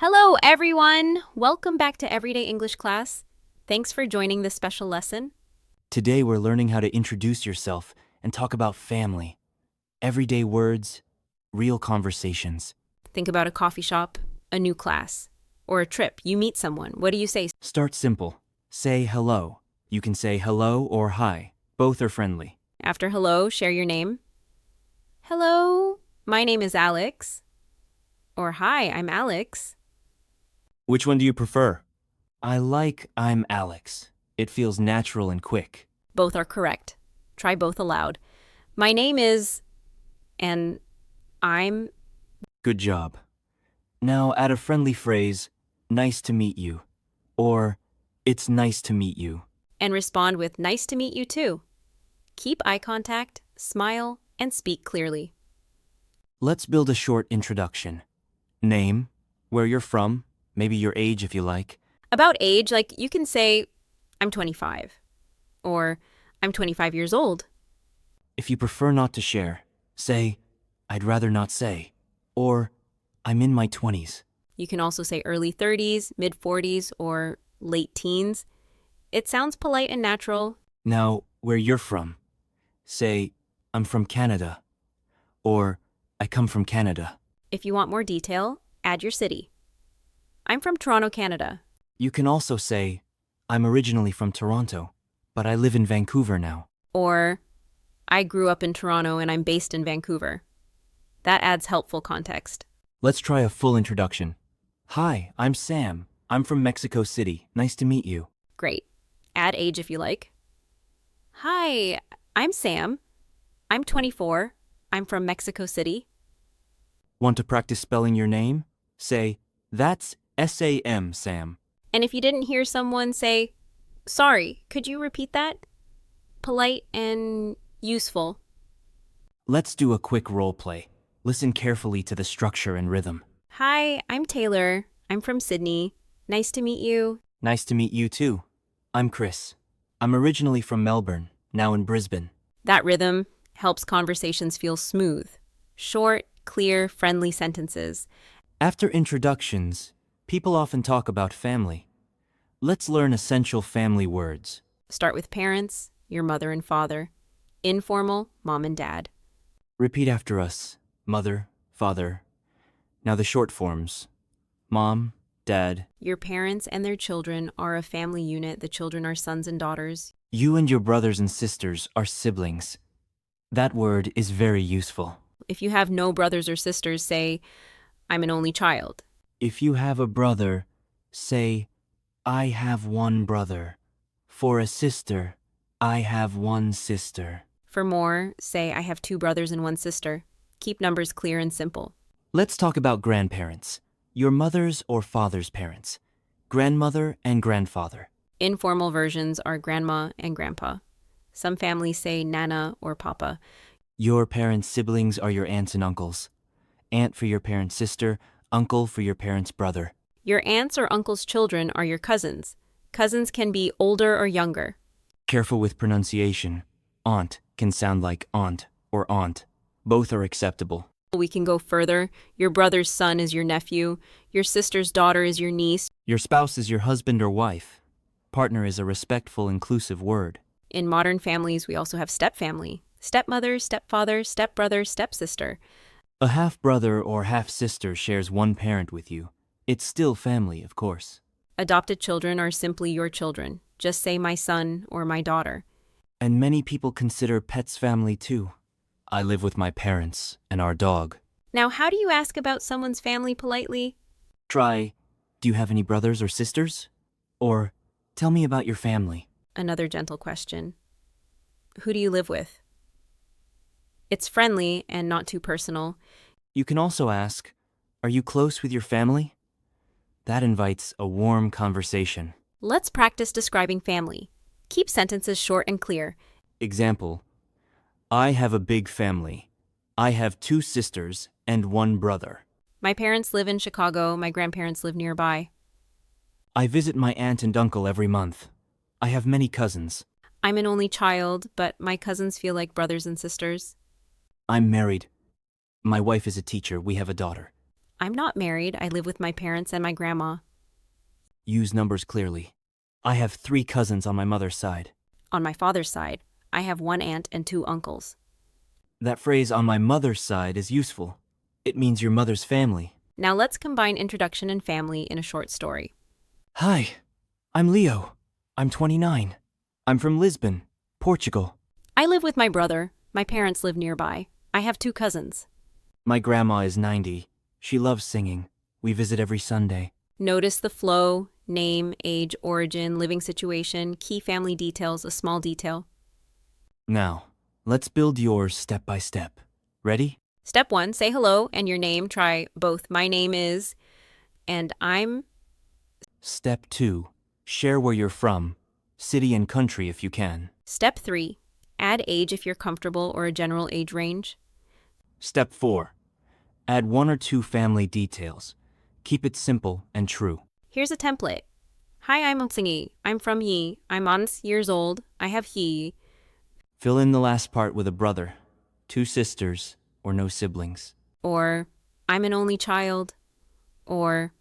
Hello, everyone! Welcome back to Everyday English Class. Thanks for joining this special lesson. Today we're learning how to introduce yourself and talk about family. Everyday words, real conversations. Think about a coffee shop, a new class, or a trip. You meet someone. What do you say? Start simple. Say hello. You can say hello or hi. Both are friendly. After hello, share your name. Hello, my name is Alex. Or hi, I'm Alex. Which one do you prefer? I like I'm Alex. It feels natural and quick. Both are correct. Try both aloud. My name is... and I'm... Good job. Now add a friendly phrase, nice to meet you, or it's nice to meet you. and respond with nice to meet you too. Keep eye contact, smile, and speak clearly. Let's build a short introduction. Name, where you're from, maybe your age if you like. About age, like you can say, I'm 25, or I'm 25 years old. If you prefer not to share, say, I'd rather not say, or I'm in my 20s. You can also say early 30s, mid 40s, or late teens. It sounds polite and natural. Now, where you're from, say, I'm from Canada, or I come from Canada. If you want more detail, add your city. I'm from Toronto, Canada. You can also say, I'm originally from Toronto, but I live in Vancouver now. Or, I grew up in Toronto and I'm based in Vancouver. That adds helpful context. Let's try a full introduction. Hi, I'm Sam. I'm from Mexico City. Nice to meet you. Great. Add age if you like. Hi, I'm Sam. I'm 24. I'm from Mexico City. Want to practice spelling your name? Say, that's S-A-M, Sam. And if you didn't hear someone say, sorry, could you repeat that? Polite and useful. Let's do a quick role play. Listen carefully to the structure and rhythm. Hi, I'm Taylor. I'm from Sydney. Nice to meet you. Nice to meet you too. I'm Chris. I'm originally from Melbourne, now in Brisbane. That rhythm helps conversations feel smooth. Short, clear, friendly sentences. After introductions, people often talk about family. Let's learn essential family words. Start with parents, your mother and father. Informal, mom and dad. Repeat after us. Mother, father. Now the short forms. Mom, dad. Your parents and their children are a family unit. The children are sons and daughters. You and your brothers and sisters are siblings. That word is very useful. If you have no brothers or sisters, say, I'm an only child. If you have a brother, say, I have one brother. For a sister, I have one sister. For more, say, I have 2 brothers and 1 sister. Keep numbers clear and simple. Let's talk about grandparents. Your mother's or father's parents. Grandmother and grandfather. Informal versions are grandma and grandpa. Some families say nana or papa. Your parents' siblings are your aunts and uncles. Aunt for your parents' sister, uncle for your parents' brother. Your aunts or uncle's children are your cousins. Cousins can be older or younger. Careful with pronunciation. Aunt can sound like aunt or aunt. Both are acceptable. We can go further. Your brother's son is your nephew. Your sister's daughter is your niece. Your spouse is your husband or wife. Partner is a respectful, inclusive word. In modern families, we also have stepfamily. Stepmother, stepfather, stepbrother, stepsister. A half-brother or half-sister shares one parent with you. It's still family, of course. Adopted children are simply your children. Just say my son or my daughter. And many people consider pets family too. I live with my parents and our dog. Now, how do you ask about someone's family politely? Try, do you have any brothers or sisters? Or, tell me about your family. Another gentle question. Who do you live with? It's friendly and not too personal. You can also ask, are you close with your family? That invites a warm conversation. Let's practice describing family. Keep sentences short and clear. Example, I have a big family. I have 2 sisters and 1 brother. My parents live in Chicago. My grandparents live nearby. I visit my aunt and uncle every month. I have many cousins. I'm an only child, but my cousins feel like brothers and sisters. I'm married. My wife is a teacher. We have a daughter. I'm not married. I live with my parents and my grandma. Use numbers clearly. I have 3 cousins on my mother's side. On my father's side, I have one aunt and 2 uncles. That phrase on my mother's side is useful. It means your mother's family. Now let's combine introduction and family in a short story. Hi, I'm Leo. I'm 29. I'm from Lisbon, Portugal. I live with my brother. My parents live nearby. I have 2 cousins. My grandma is 90. She loves singing. We visit every Sunday. Notice the flow, name, age, origin, living situation, key family details, a small detail. Now, let's build yours step by step. Ready? Step 1, say hello and your name. Try both my name is and I'm. Step 2, share where you're from, city and country if you can. Step 3, add age if you're comfortable or a general age range. Step 4, add 1 or 2 family details. Keep it simple and true. Here's a template. Hi, I'm Singi. I'm from Yi. I'm on years old. I have he. Fill in the last part with a brother, 2 sisters, or no siblings. Or I'm an only child. Or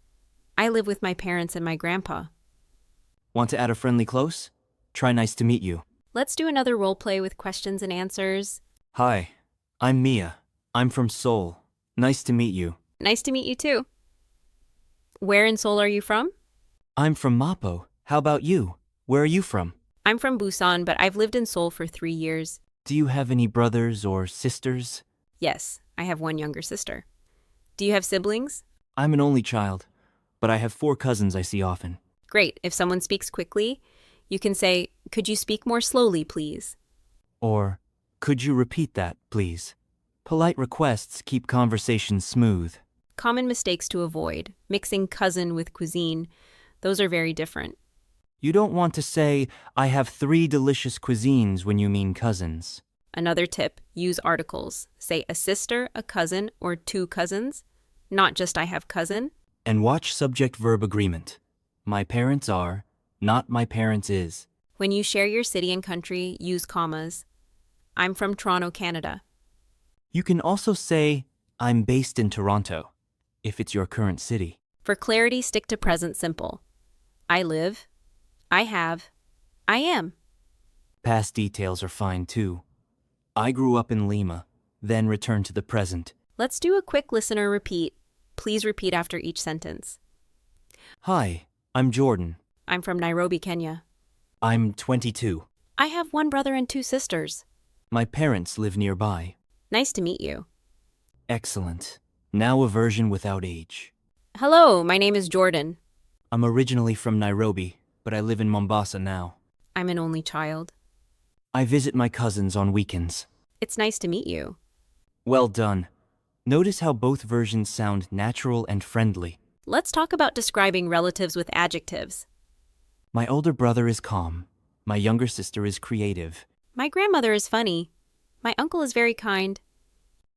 I live with my parents and my grandpa. Want to add a friendly close? Try nice to meet you. Let's do another role play with questions and answers. Hi, I'm Mia. I'm from Seoul. Nice to meet you. Nice to meet you too. Where in Seoul are you from? I'm from Mapo. How about you? Where are you from? I'm from Busan, but I've lived in Seoul for 3 years. Do you have any brothers or sisters? Yes, I have 1 younger sister. Do you have siblings? I'm an only child, but I have 4 cousins I see often. Great. If someone speaks quickly, you can say, "Could you speak more slowly, please?" Or, could you repeat that, please? Polite requests keep conversations smooth. Common mistakes to avoid. Mixing cousin with cuisine. Those are very different. You don't want to say, I have 3 delicious cuisines when you mean cousins. Another tip, use articles. Say a sister, a cousin, or 2 cousins. Not just I have cousin. And watch subject-verb agreement. My parents are, not my parents is. When you share your city and country, use commas. I'm from Toronto, Canada. You can also say, I'm based in Toronto, if it's your current city. For clarity, stick to present simple. I live. I have. I am. Past details are fine too. I grew up in Lima, then returned to the present. Let's do a quick listener repeat. Please repeat after each sentence. Hi, I'm Jordan. I'm from Nairobi, Kenya. I'm 22. I have 1 brother and 2 sisters. My parents live nearby. Nice to meet you. Excellent. Now a version without age. Hello, my name is Jordan. I'm originally from Nairobi, but I live in Mombasa now. I'm an only child. I visit my cousins on weekends. It's nice to meet you. Well done. Notice how both versions sound natural and friendly. Let's talk about describing relatives with adjectives. My older brother is calm. My younger sister is creative. My grandmother is funny. My uncle is very kind.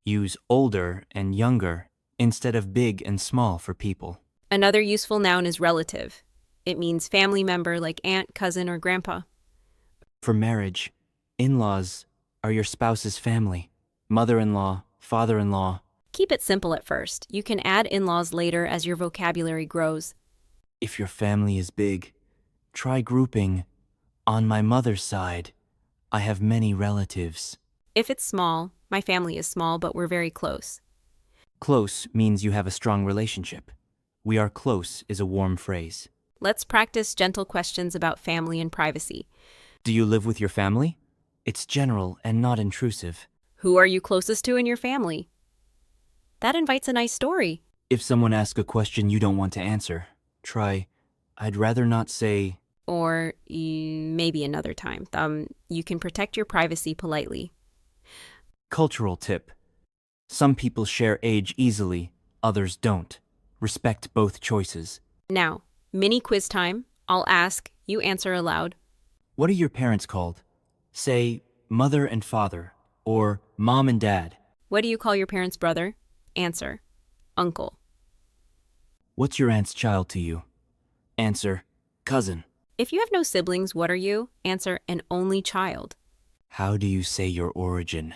Use older and younger instead of big and small for people. Another useful noun is relative. It means family member like aunt, cousin, or grandpa. For marriage, in-laws are your spouse's family. Mother-in-law, father-in-law. Keep it simple at first. You can add in-laws later as your vocabulary grows. If your family is big, try grouping. On my mother's side, I have many relatives. If it's small, my family is small, but we're very close. Close means you have a strong relationship. We are close is a warm phrase. Let's practice gentle questions about family and privacy. Do you live with your family? It's general and not intrusive. Who are you closest to in your family? That invites a nice story. If someone asks a question you don't want to answer, try, I'd rather not say. Or maybe another time. You can protect your privacy politely. Cultural tip. Some people share age easily, others don't. Respect both choices. Now, mini quiz time. I'll ask, you answer aloud. What are your parents called? Say, mother and father, or mom and dad. What do you call your parents' brother? Answer, uncle. What's your aunt's child to you? Answer, cousin. If you have no siblings, what are you? Answer, an only child. How do you say your origin?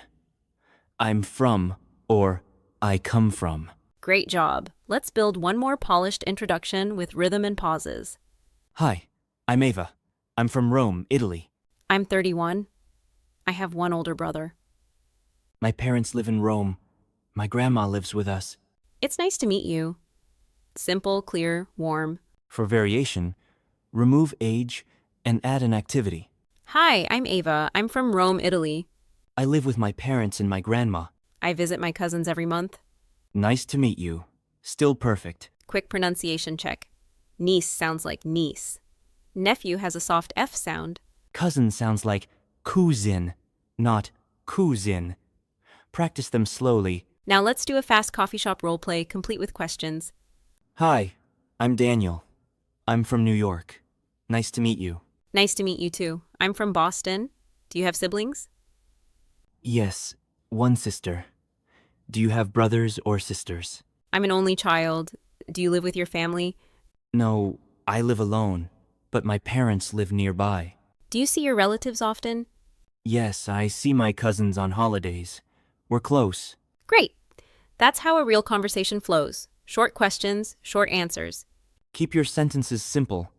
I'm from, or I come from. Great job. Let's build one more polished introduction with rhythm and pauses. Hi, I'm Ava. I'm from Rome, Italy. I'm 31. I have one older brother. My parents live in Rome. My grandma lives with us. It's nice to meet you. Simple, clear, warm. For variation, remove age and add an activity. Hi, I'm Ava. I'm from Rome, Italy. I live with my parents and my grandma. I visit my cousins every month. Nice to meet you. Still perfect. Quick pronunciation check. Niece sounds like niece. Nephew has a soft F sound. Cousin sounds like cousin, not cousin. Practice them slowly. Now let's do a fast coffee shop role play complete with questions. Hi, I'm Daniel. I'm from New York. Nice to meet you. Nice to meet you too. I'm from Boston. Do you have siblings? Yes, one sister. Do you have brothers or sisters? I'm an only child. Do you live with your family? No, I live alone, but my parents live nearby. Do you see your relatives often? Yes, I see my cousins on holidays. We're close. Great. That's how a real conversation flows. Short questions, short answers. Keep your sentences simple.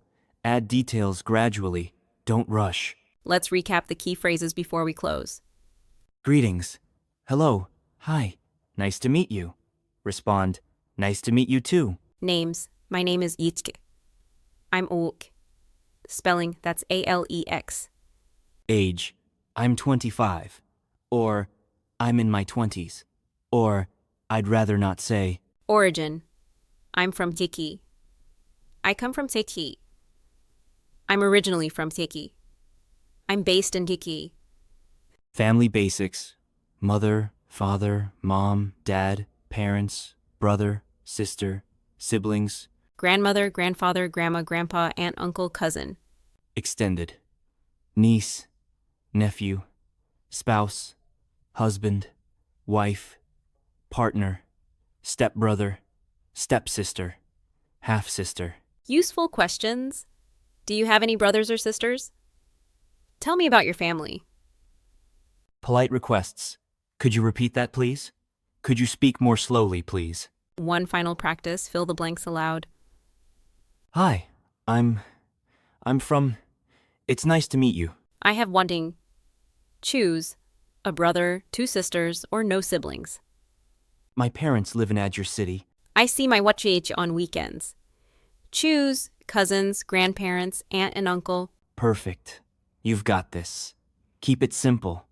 Add details gradually. Don't rush. Let's recap the key phrases before we close. Greetings. Hello. Hi. Nice to meet you. Respond. Nice to meet you too. Names. My name is Yitzke. I'm Olk. Spelling, that's Alex. Age. I'm 25. Or I'm in my 20s. Or I'd rather not say. Origin. I'm from Tiki. I come from Tiki. I'm originally from Tiki. I'm based in Tiki. Family basics. Mother, father, mom, dad, parents, brother, sister, siblings. Grandmother, grandfather, grandma, grandpa, aunt, uncle, cousin. Extended. Niece, nephew, spouse, husband, wife, partner, stepbrother, stepsister, half-sister. Useful questions. Do you have any brothers or sisters? Tell me about your family. Polite requests. Could you repeat that, please? Could you speak more slowly, please? One final practice, fill the blanks aloud. Hi, I'm from... It's nice to meet you. I have wanting. Choose a brother, two sisters, or no siblings. My parents live in Adger City. I see my wachich on weekends. Choose cousins, grandparents, aunt and uncle. Perfect. You've got this. Keep it simple.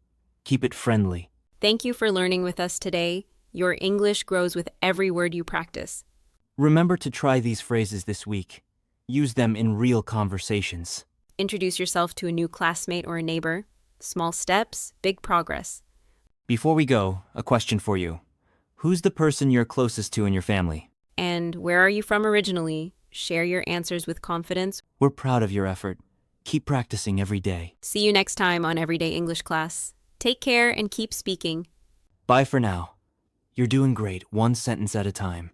Keep it friendly. Thank you for learning with us today. Your English grows with every word you practice. Remember to try these phrases this week. Use them in real conversations. Introduce yourself to a new classmate or a neighbor. Small steps, big progress. Before we go, a question for you. Who's the person you're closest to in your family? And where are you from originally? Share your answers with confidence. We're proud of your effort. Keep practicing every day. See you next time on Everyday English Class. Take care and keep speaking. Bye for now. You're doing great, one sentence at a time.